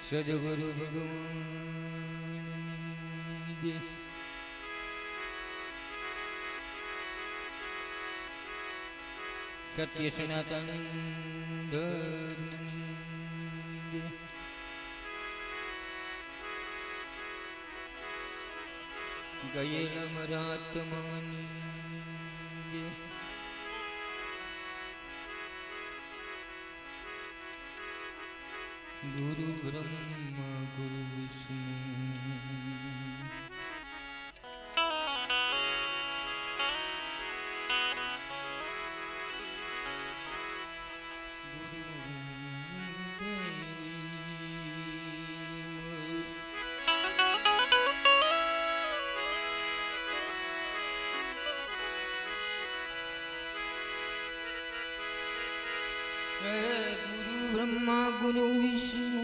સદગુરુ ભગવાન સત્ય સનાતન ધર્મ ગયેલ મરાત્માની ગુરુ બ્રહ્મા ગુરુ વિષ્ણુ ब्रह्मा गुरु विष्णु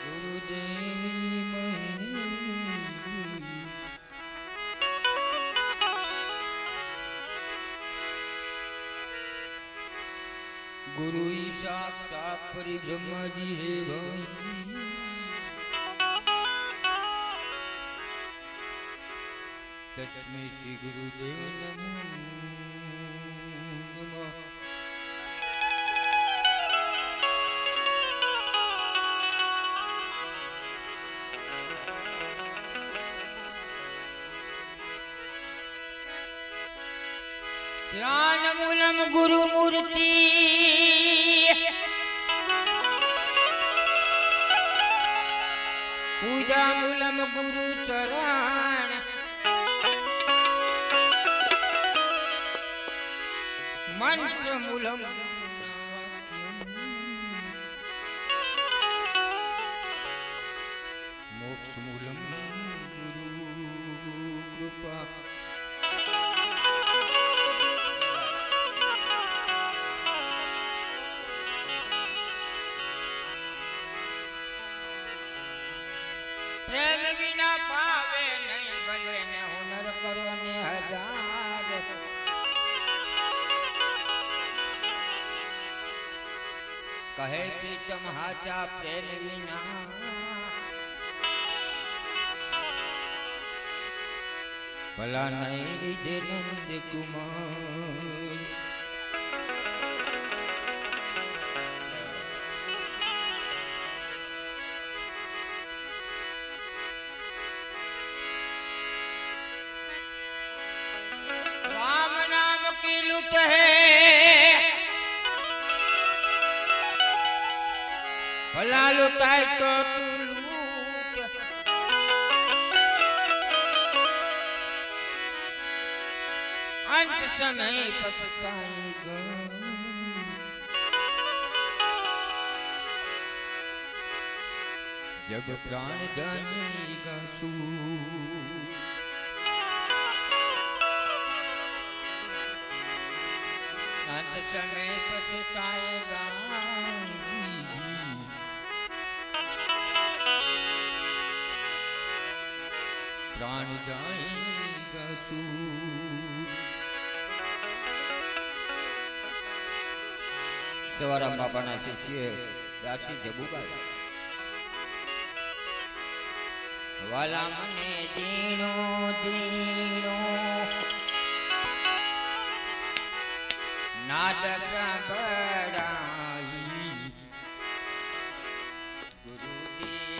गुरुदेवी गुरु साक्षात परिब्रह्मा जी है भाई तस्मै श्री गुरुदेव नमो नमः। ध्यान मूलम गुरु मूर्ति पूजा मूलम गुरु चरण मंत्र मूलम मोक्ष मूलम गुरु कृपा प्रेम बिना पावे नहीं भले ने हुनर करो ने हजार कहे प्रीतम हाचा प्रेम विना भला नहीं रिझे नंद कुमार राम नाम की लुट है भला लुटाए तो तू लूट अंत समय पछताएगा जब प्राण जाएगा सूर अंत समय पछताएगा प्राण जाएगा सूर સવારામ બાપાના શિષ્ય દાસી જબુભાઈ વાલા મને દીણો દીણો નાદ સાંભળાઈ ગુરુજી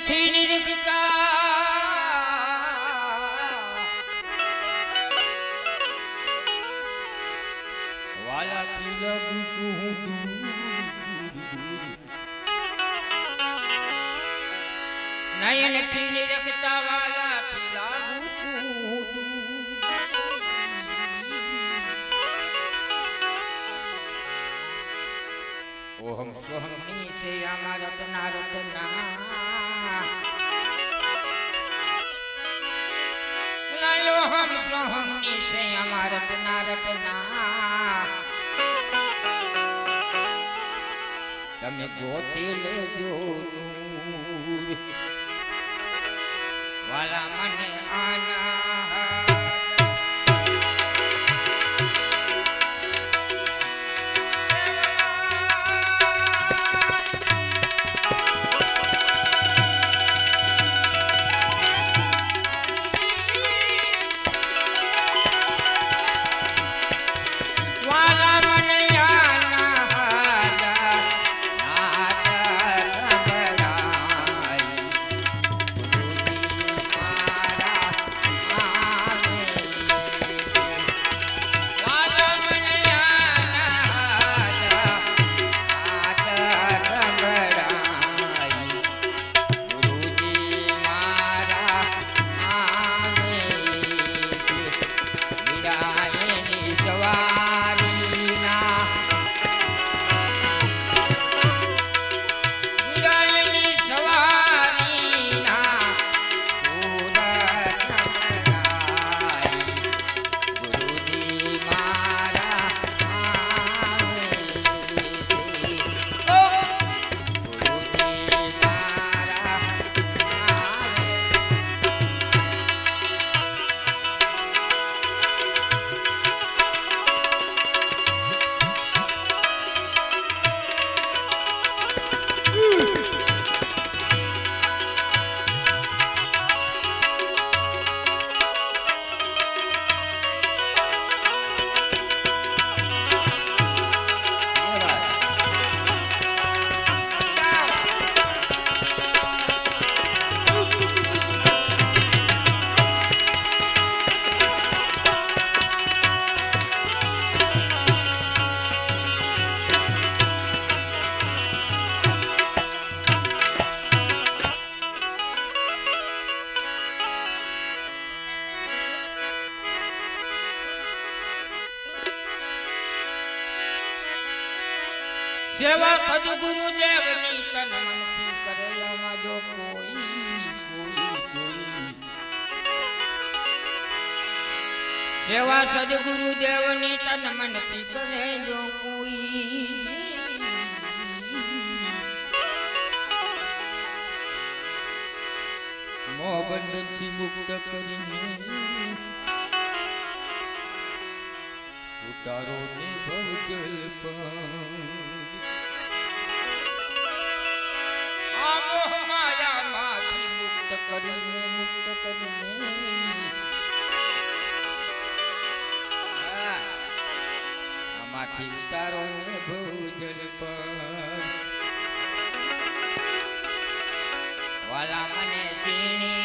નથી નિરખતા વાલાથી લગું છું નયનથી નિરખતા વાલાથી લાગું છું ઓહમ સોહમ ની સે અમાર રતના રતના લાયો હમ સોહમ ની સે અમાર રતના રતના તમે ગોતી લેજો નૂર વાલા મને આના સેવા સદગુરુ દેવની તન મનથી કરે આમાં જો કોઈ સેવા સદગુરુ દેવની તન મનથી કરે જો કોઈ મોહ બંધનથી મુક્ત કરીને ઉતારો ને ભવજલ મોહ માયા માંથી મુક્ત કરીને આમાંથી ઉતારો ને ભવજલ પર વાલા મને જીણી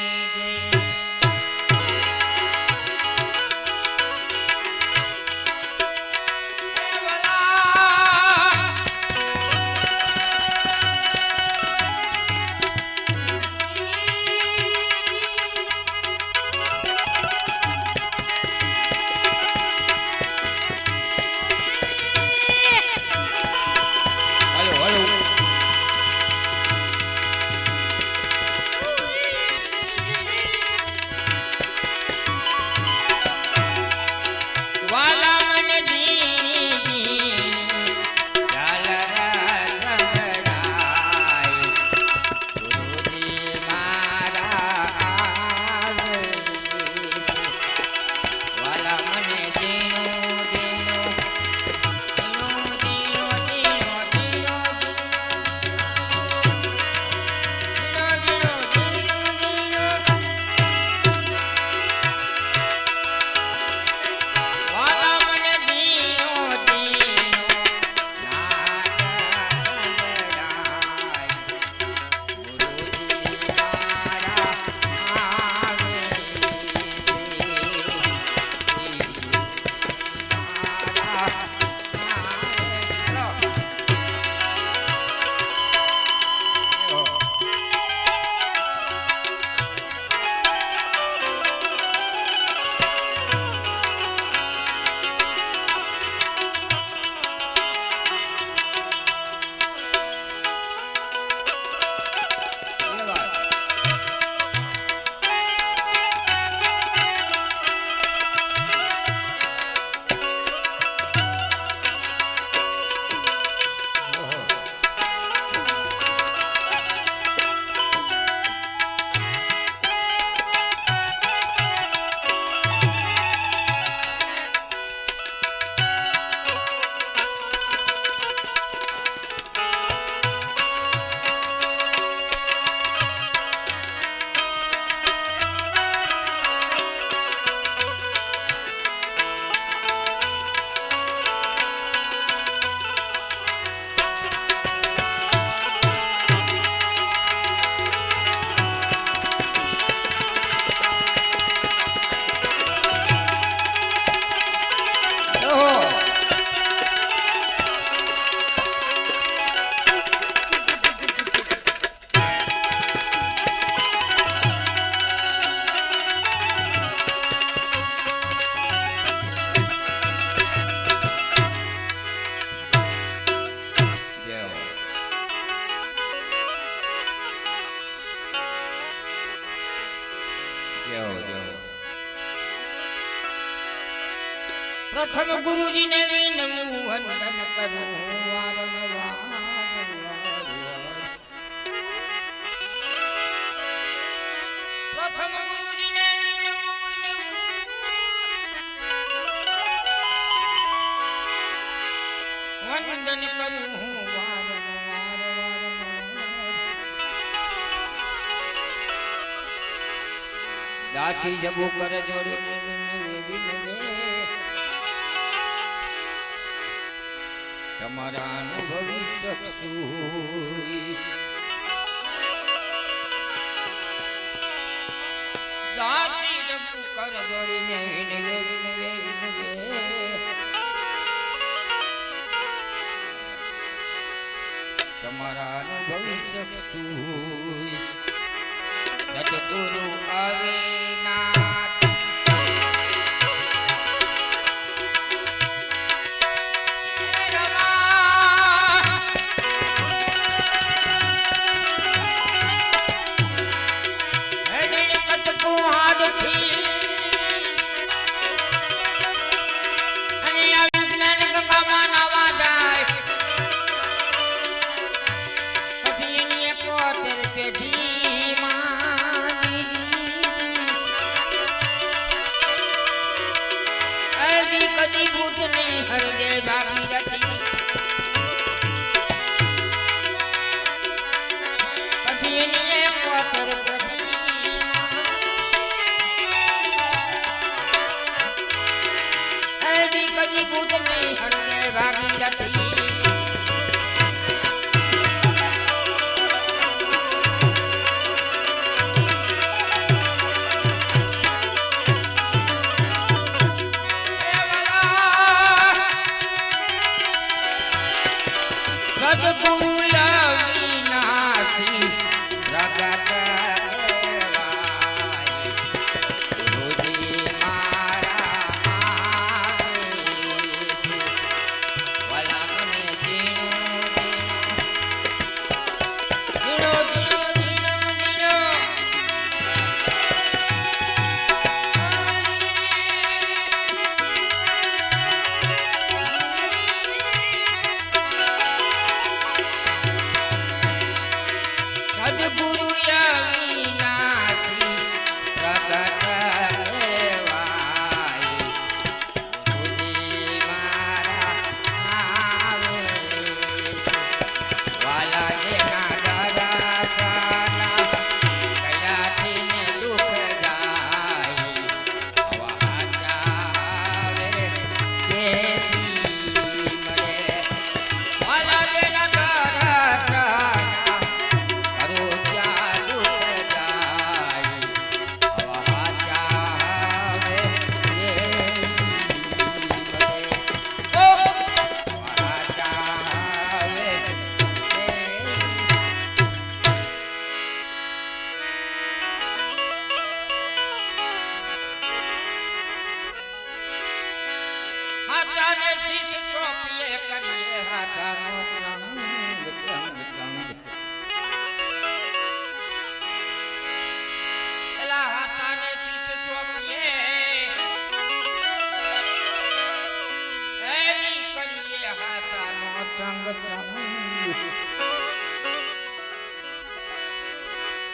પ્રથમ ગુરુજીને વિનવું વંદન કરું વારંવાર. પ્રથમ ગુરુજીને વિનવું વંદન કરું દાસી જબુ કર જોડીને તમારા અનુભવી શકશું. દાસી જબુ કર જોડીને તમારા અનુભવી શકશું. સદગુરુ આવે કદી ભૂત ને હરદે ભાગીરથી પછી એની પોતર કદી ભૂત ને હરદે ભાગીરથી સદગુરુ અવિનાશી જગત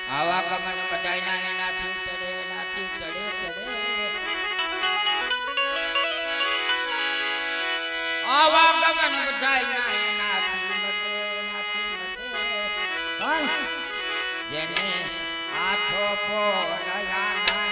આવા કમણ બધાયના એનાથી ચડે એનાથી ચડે ચડે આવા કમણ બધાયના એનાથી મટે એનાથી મટે પણ જેને આઠો પોરયા ના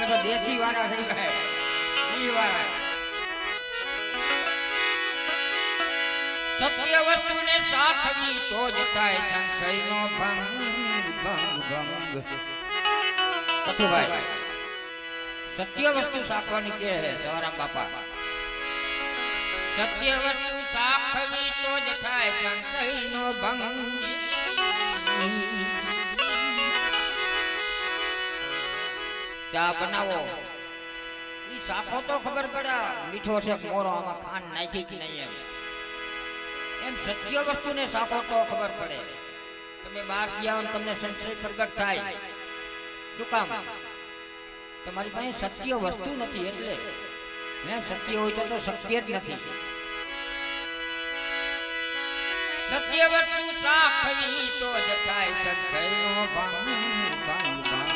હાલો દેશી વાળા થઈ ગયા ઈ વાળા સત્ય વસ્તુને સાખવી તો જ થાય સંશયનો ભંગ ભંગ ભંગ કથુભાઈ સત્ય વસ્તુ સાખવાની કે સવારામ બાપા સત્ય વસ્તુ સાખવી તો જ થાય સંશયનો ભંગ ચા બનાવો ઈ સાખો તો ખબર પડે મીઠો છે મોરો આમાં ખાંડ નાખી કે નહીં એમ સત્ય વસ્તુને સાખો તો ખબર પડે તમે બહાર ગયા હો તમને સંશય પ્રગટ થાય શું કામ તમારી પાસે સત્ય વસ્તુ નથી એટલે મેં સત્ય હોય તો સત્ય જ નથી સત્ય વસ્તુ સાખવી તો જ થાય સંશયનો ભંગ ભંગ ભંગ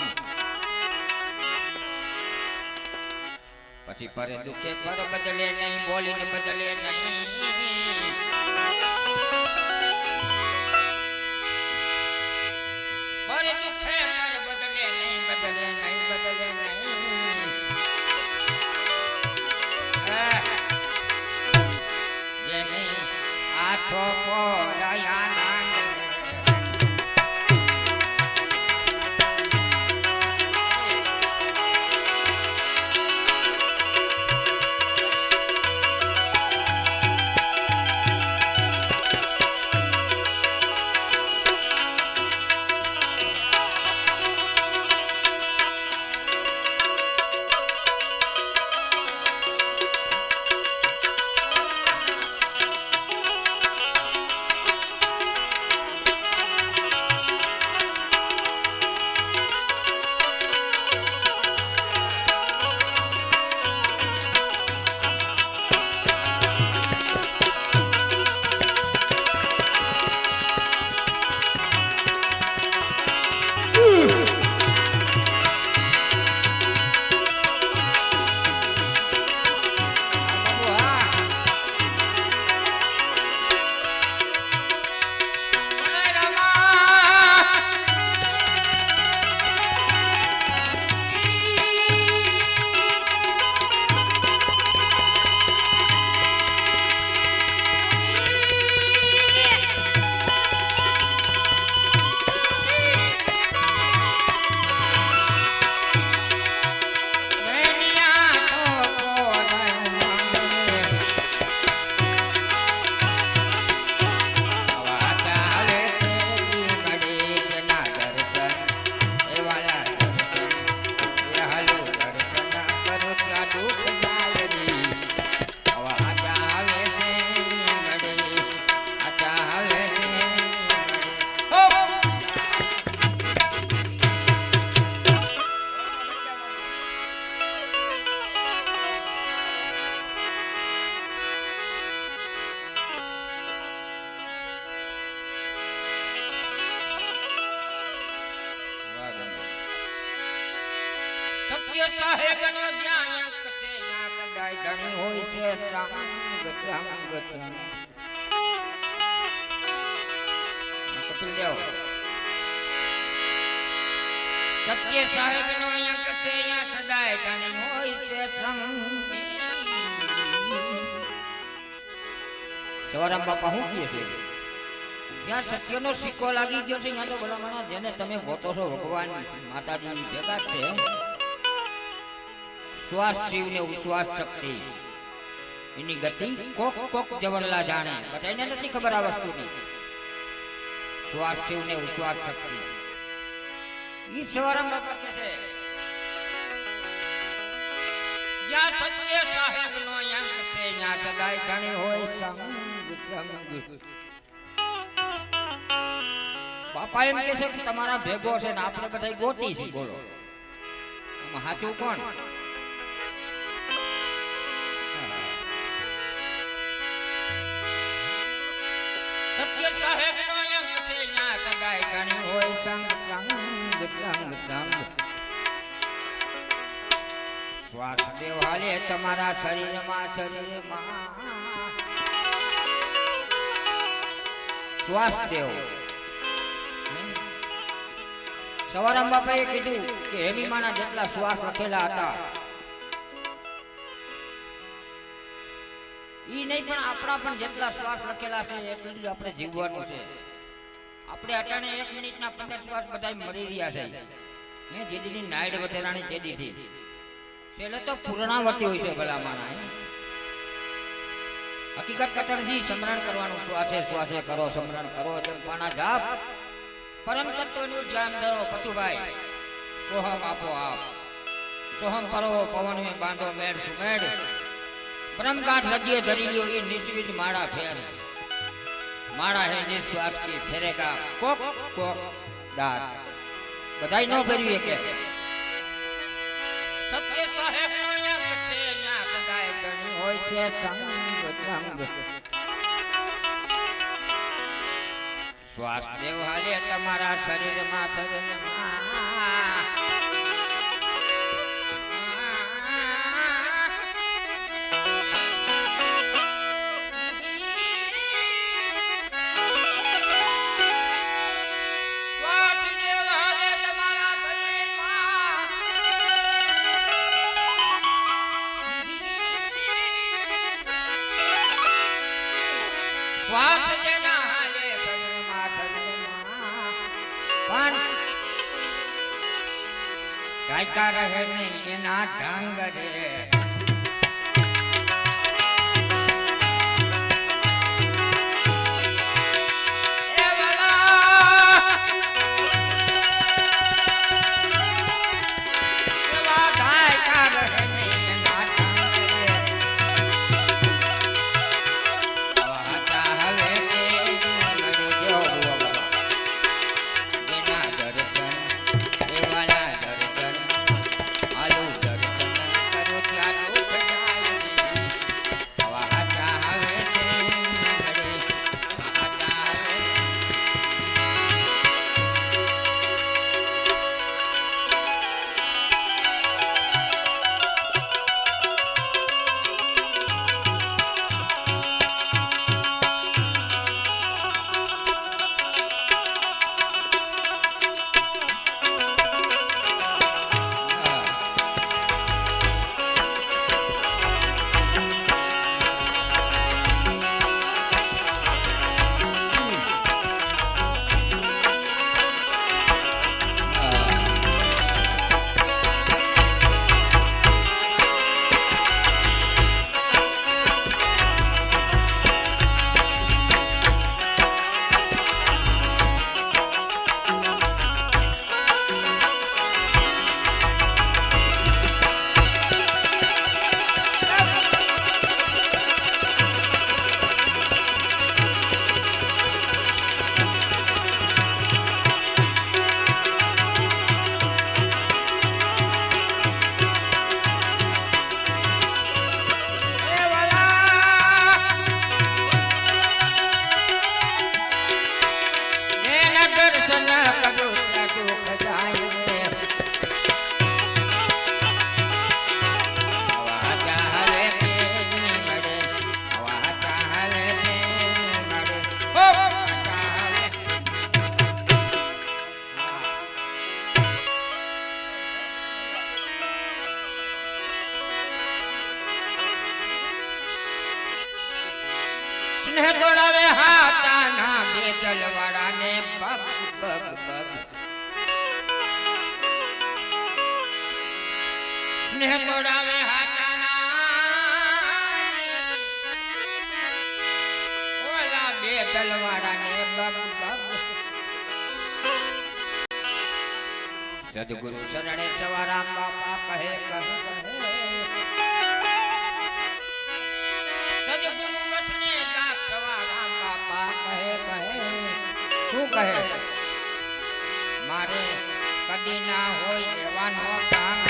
પછી પરે દુખે પર બદલે નહીં બોલીને બદલે નહીં પરે દુખે પર બદલે નહીં બદલે નહીં બદલે નહીં જેને આઠો પોળયા નાંગ સત્ય સાહેબનો જ્યાં અંક છે ત્યાં સદાય ધણી હોય છે સંગ સંગ કપિલ દેવ સત્ય સાહેબનો અંક છે ત્યાં સદાય ધણી હોય છે સંગ સવારામ બાપા શું કહે છે જ્યાં સત્યનો સિક્કો લાગી ગયો છે ત્યાં તો ભલામણ જેને તમે ગોતો છો ભગવાન માતાજી ભેગા છે શ્વાસ શિવને ઉશ્વાસ શક્તિ એની ગતિ કોક કોક જવરલા જાણે બધાને નથી ખબર આ વસ્તુની શ્વાસ શિવને ઉશ્વાસ શક્તિ ઈ સવારામ બાપા કહે છે જ્યાં સત્ય સાહેબનો અંક છે ત્યાં સદાય ઘણી હોય સંગ સંગ. બાપા એમ કહે છે કે તમારા ભેગો છે ને આપણે બધા ગોતી છે. બોલો આમાં સાચું કોણ? સત્ય સાહેબનો અંક છે ત્યાં સદાય ઘણી હોય સંગ સંગ સંગ સંગ. શ્વાસ દેવ હાલે તમારા શરીરમાં શરીરમાં શ્વાસ દેવ. સવારામ બાપાએ કીધું કે હેમીમાના જેટલા શ્વાસ લખેલા હતા ઈ નહીં પણ આપણા પણ જેટલા શ્વાસ લખેલા છે એટલું જ આપણે જીવવાનું છે. આપણે અટાણે 1 મિનિટના 15 શ્વાસ બધા મરી રહ્યા છે. હે જેદીની નાઈડ વતેરાણી જેદીથી છેલ્લે તો પૂર્ણાવતી હોય છે ભલા માણા. હકીકત કટણથી સમરણ કરવાનું. શ્વાસે શ્વાસે કરો સમરણ કરો પાણા જાપ પરમ તત્વનું ધ્યાન ધરો પતુભાઈ. સોહમ આપો આપ સોહમ પરો પવન में બાંધો મેળ સુમેળ ब्रह्म गांठ लगिए धरी लो ये निश्वित माड़ा फेर माड़ा है निश्वास की फेरेगा कोक कोक दात बधाई नो फेरवी के सत्य साहेब नो अंक છે ન્યા સદાય ઘણી હોય છે સંગ સંગ. શ્વાસ દેવ હાલે તમારા શરીરમાં શરીરમાં ગાયકા રહે નહીં એના ઢંગ રે. ને દોડાવે હાથાના બે દલવાડાને બગ બગ બગ સ્નેહ દોડાવે હાથાના ઓલા બે દલવાડાને બગ બગ સદગુરુ શરણે સવારામ બાપા કહે કહે કદી ના હોય એવાનો કાંગ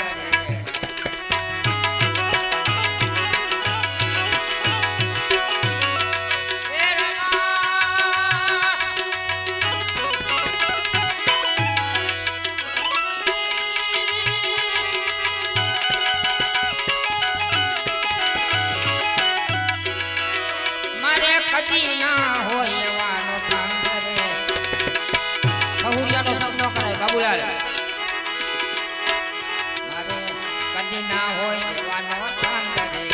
રે કદી ના હોય એવાનો કામ કરે બહુરિયાનો શબ્દ ન કરાય બાબુલાલ મારે કદી ના હોય એવાનો કામ કરે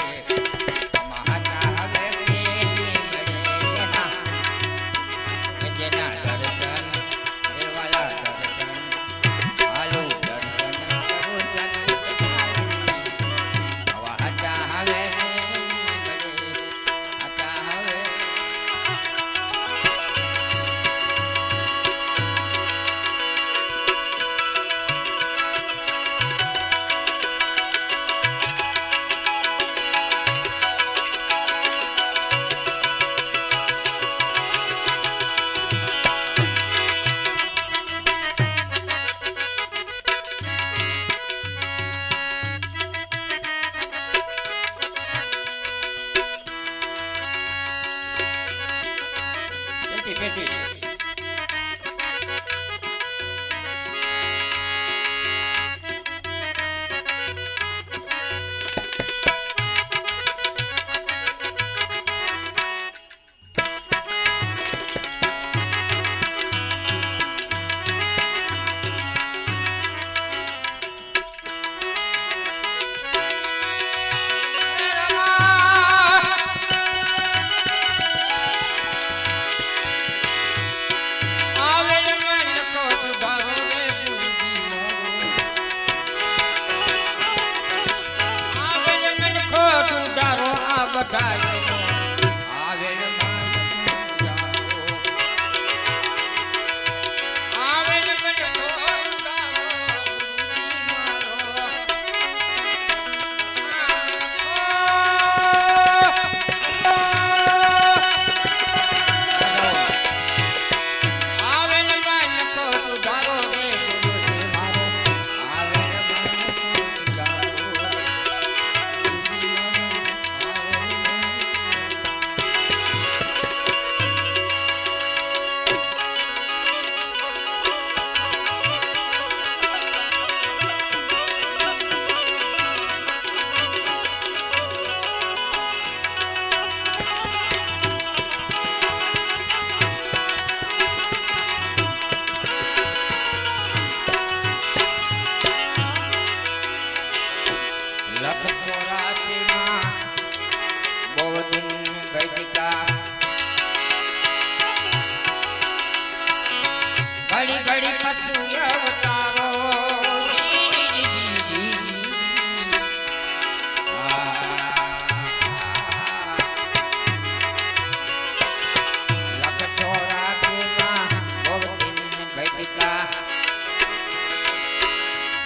મહાતા હવે મળે એના જેના દર્શન એવાલા દર્શન હાલો દર્શન કરું હવા હતા હવે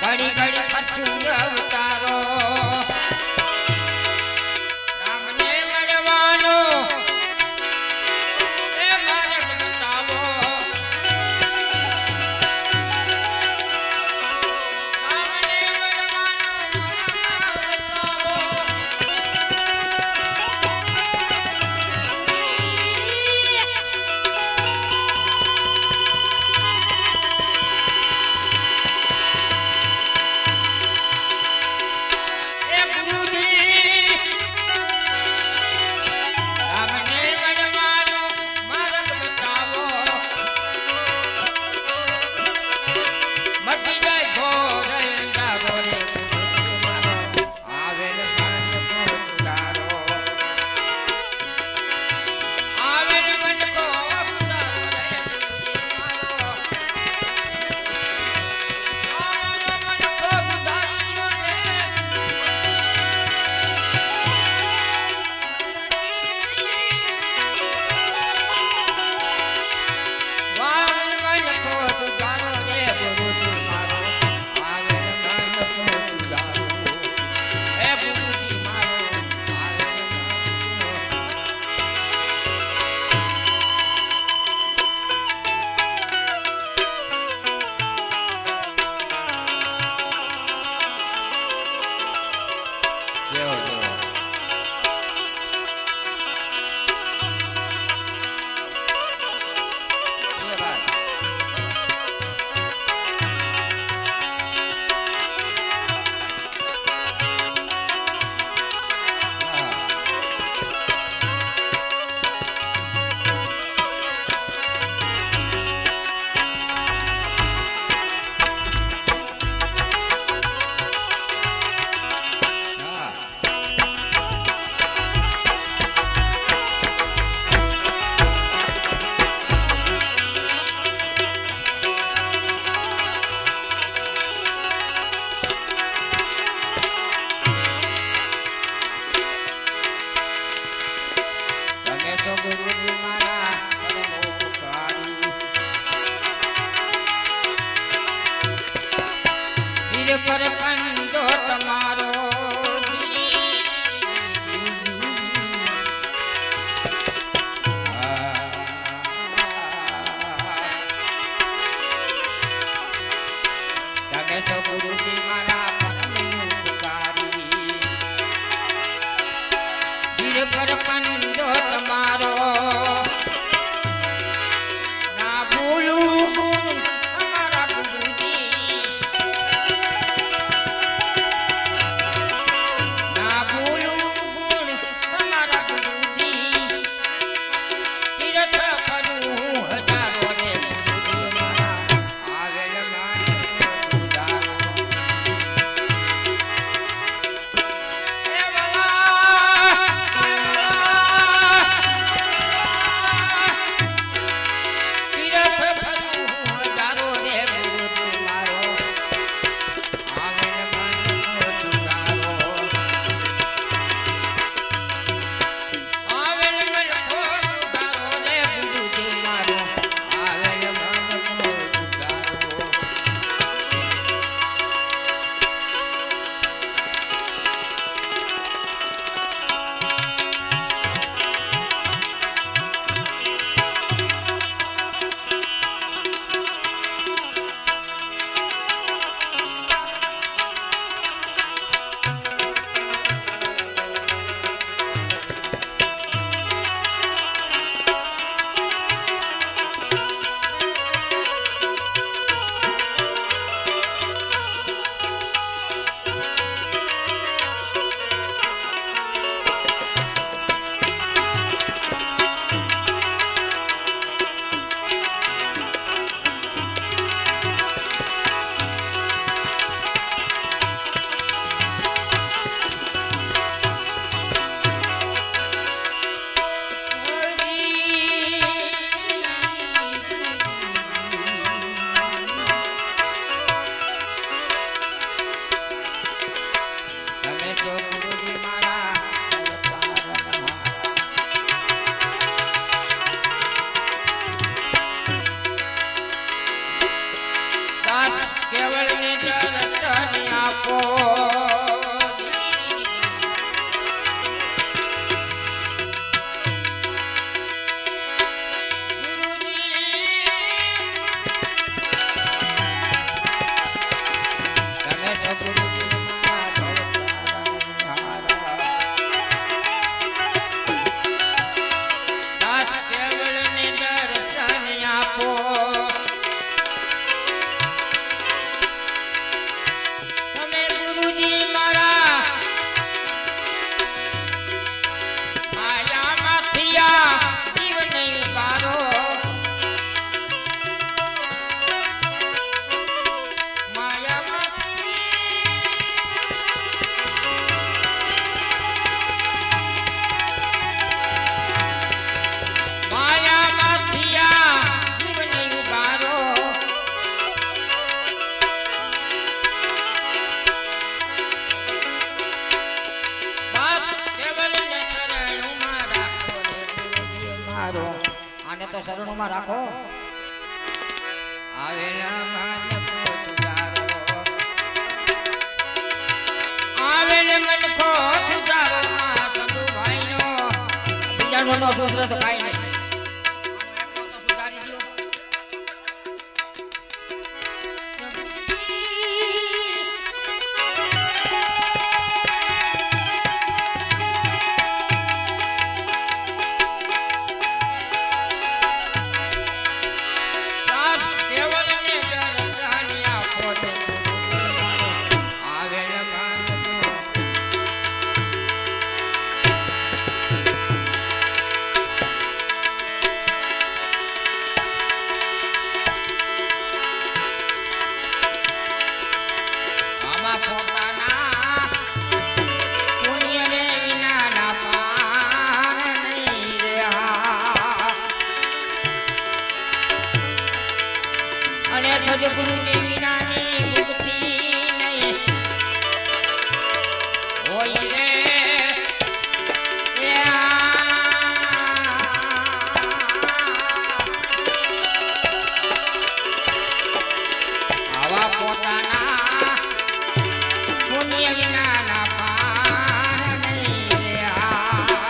ઘડી ઘડી પછું અવતારો રામને મળવાનો માને તો શરણોમાં રાખો. આવેલા માને પોતુજારો, આવેલે મન પોતુજારો આ સંતુ ભાઈનો બીજાનો સૂત્ર તો કાઈ નહીં. સદગુરુની વિનાની મુક્તિ નહીં હોય રે. આવા પોતાના પુણ્ય વિનાના પાર નહીં રહ્યા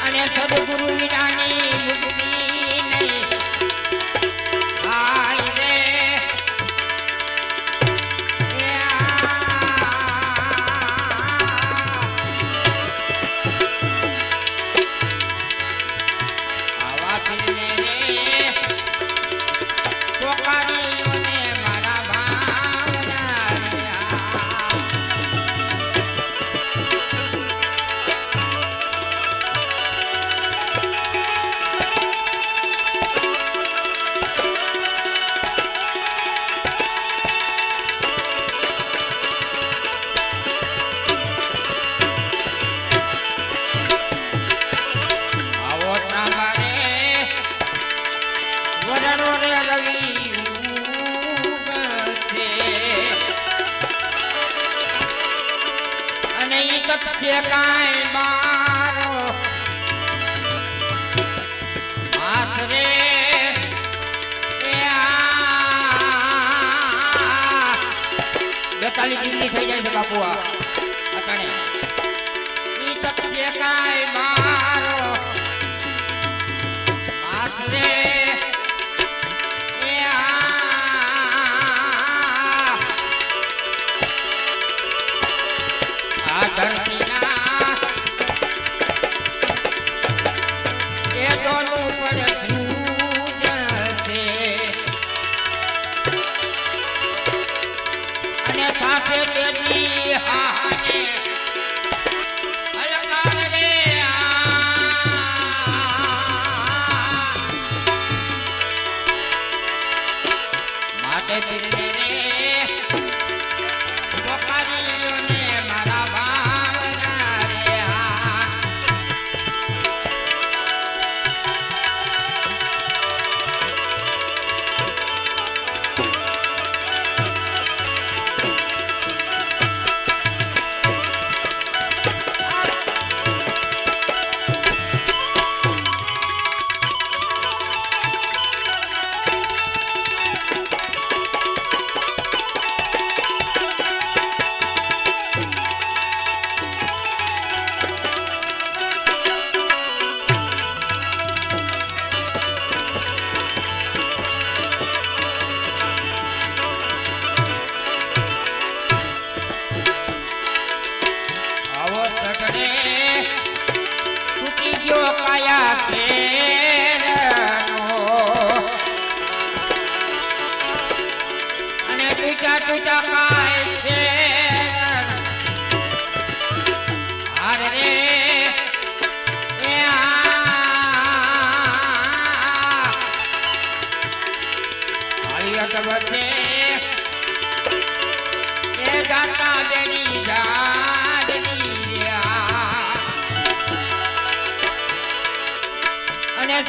અને સદગુરુ વિનાની મુક્તિ કાઈ મારો હાથ રે બેતાલીસ ડિગ્રી થઈ જાય છે બાપુ. આ અટાણે ઈ તત્ય કાઈ મારો હાથ રે આ ધરતી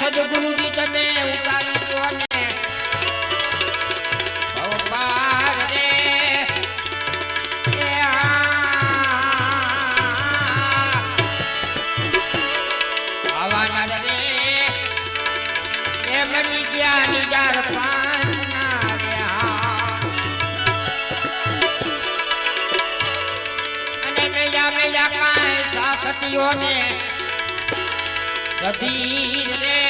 સદગુરુજી તમે ઉતારી દો ને ભવપાર રે આવા સતીઓને સતી રે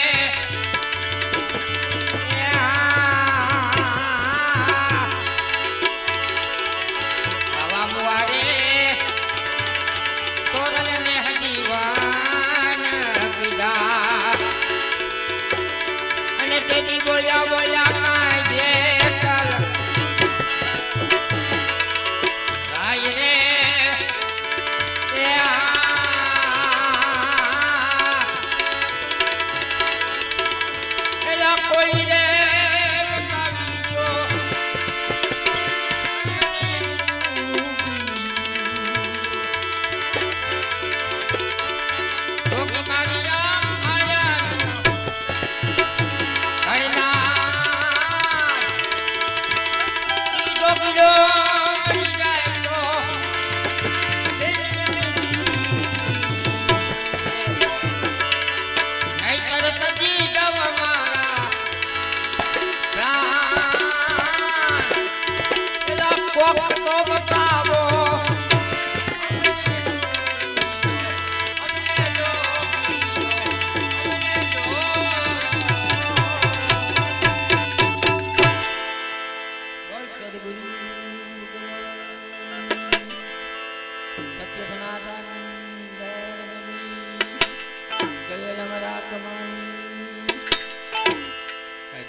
આવા મુવારે તોરલને હજીવાન કીધા અને તેથી બોલ્યા બોલ્યા કાંઈ જે કલ રાય રે કોઈ રે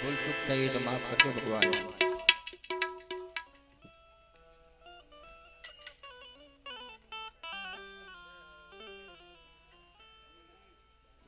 ભૂલ ચૂક થઈ તો માફ કરજો ભગવાન.